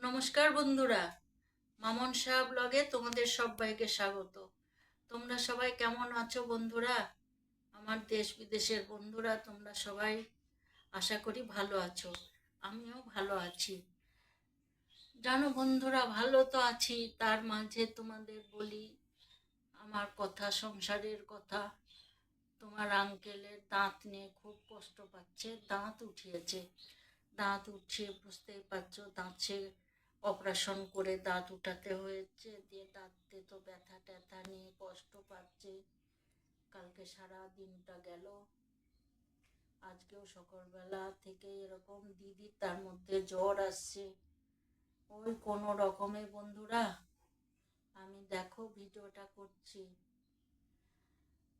নমস্কার বন্ধুরা, মামন শাহ ব্লগে তোমাদের সবাইকে স্বাগত। তোমরা সবাই কেমন আছো বন্ধুরা? আমার দেশ বিদেশের বন্ধুরা তোমরা সবাই আশা করি ভালো আছো। আমিও ভালো আছি। জানো বন্ধুরা, ভালো তো আছি, তার মাঝে তোমাদের বলি আমার কথা, সংসারের কথা। তোমার আঙ্কেলের দাঁত নিয়ে খুব কষ্ট পাচ্ছে, দাঁত উঠিয়েছে। দাঁত উঠিয়ে বুঝতেই পারছো, দাঁত সে অপারেশন করে দাঁত উঠাতে হয়েছে, দিয়ে দাঁতে তো ব্যথা ট্যাথা নিয়ে কষ্ট পাচ্ছে। কালকে সারা দিনটা গেল, আজকেও সকালবেলা থেকে এরকম দিদি, তার মধ্যে জ্বর আসছে। ওই কোনো রকমে বন্ধুরা আমি দেখো ভিডিওটা করছি,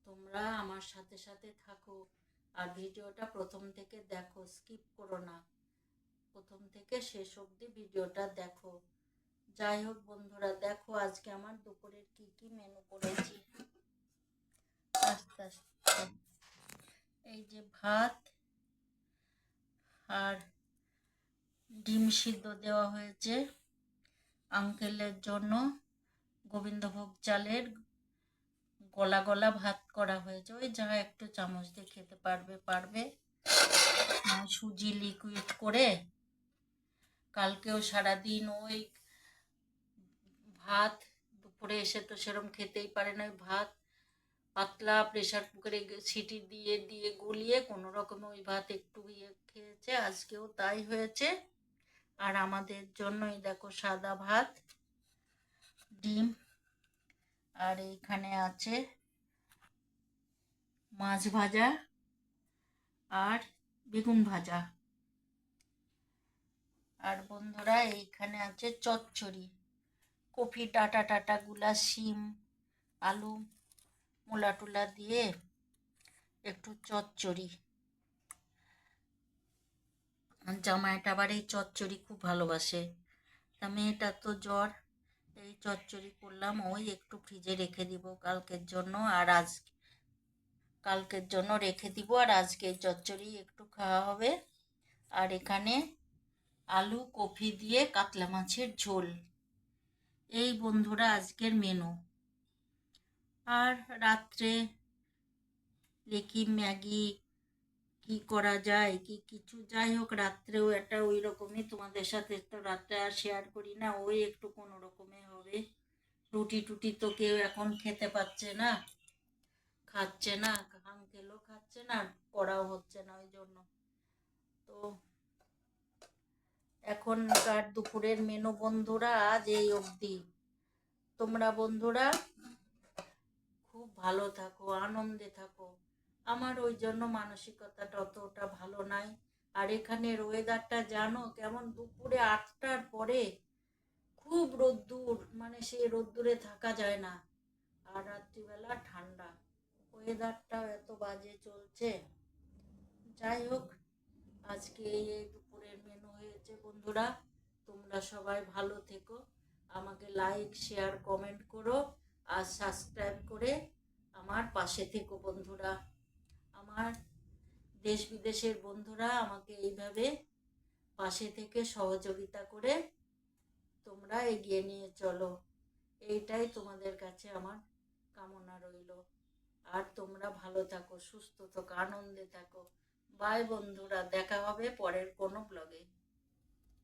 তোমরা আমার সাথে সাথে থাকো আর ভিডিওটা প্রথম থেকে দেখো, স্কিপ করো না, প্রথম থেকে শেষ অবধি ভিডিওটা দেখো। যাই হোক বন্ধুরা, দেখো আজকে আমার দুপুরের কি কি মেনু করেছি। আস্তে আস্তে এই যে ভাত আর ডিম সিদ্ধ দেওয়া হয়েছে আঙ্কেলের জন্য। গোবিন্দভোগ চালের গলা গলা ভাত করা হয়েছে, ওই যা একটু চামচ দিয়ে খেতে পারবে। সুজি লিকুইড করে কালকেও সারাদিন ওই ভাত, দুপুরে এসে তো সেরম খেতেই পারে না, ভাত পাতলা প্রেশার কুকারে সিটি দিয়ে দিয়ে গুলিয়ে কোনো রকমে ওই ভাত একটু খেয়েছে, আজকেও তাই হয়েছে। আর আমাদের জন্যই দেখো সাদা ভাত, ডিম, আর এইখানে আছে মাছ ভাজা আর বেগুন ভাজা। আর বন্ধুরা এইখানে আছে চচ্চড়ি, কফি ডাটা টাটা গুলা, শিম আলু মূলা টুলা দিয়ে একটু চচ্চড়ি। জামাইটা আবার এই চচ্চড়ি খুব ভালোবাসে, তা মেয়েটা তো জ্বর, এই চচ্চড়ি করলাম, ওই একটু ফ্রিজে রেখে দিব কালকের জন্য, আর কালকের জন্য রেখে দিব, আর আজকে এই চচ্চড়ি একটু খাওয়া হবে। আর এখানে আলু কফি দিয়ে কাতলা মাছের ঝোল, এই বন্ধুরা আজকের মেনু। আর রাত্রে দেখি ম্যাগি কি করা যায়, কি কিছু, যাই হোক রাত্রেও একটা ওই রকমই, তোমাদের সাথে তো রাত্রে আর শেয়ার করি না, ওই একটু কোনো রকমে হবে। রুটি টুটি তো কেউ এখন খেতে পাচ্ছে না, খাচ্ছে না, আঙ্কেলও খাচ্ছে না, করাও হচ্ছে না, ওই জন্য তো এখনকার দুপুরের মেনু বন্ধুরা আজ এই অবধি। তোমরা বন্ধুরা খুব ভালো থাকো, আনন্দে থাকো। আমার ওই জন্য মানসিকতাটা অতটা ভালো নাই। আর এখানের ওয়েদারটা জানো কেমন, দুপুরে 8টার পরে খুব রোদ্দুর, মানে সেই রোদ্দুরে থাকা যায় না, আর রাত্রিবেলা ঠান্ডা, ওয়েদারটাও এত বাজে চলছে। যাই হোক আজকে এই দুপুরের মেনু হয়েছে বন্ধুরা। তোমরা সবাই ভালো থেকো, আমাকে লাইক শেয়ার কমেন্ট করো, আর সাবস্ক্রাইব করে আমার পাশে থেকো বন্ধুরা। আমার দেশ বিদেশের বন্ধুরা আমাকে এইভাবে পাশে থেকে সহযোগিতা করে তোমরা এগিয়ে নিয়ে চলো, এইটাই তোমাদের কাছে আমার কামনা রইল। আর তোমরা ভালো থাকো, সুস্থ থাকো, আনন্দে থাকো। বাই বন্ধুরা, দেখা হবে পরের কোনো ব্লগে।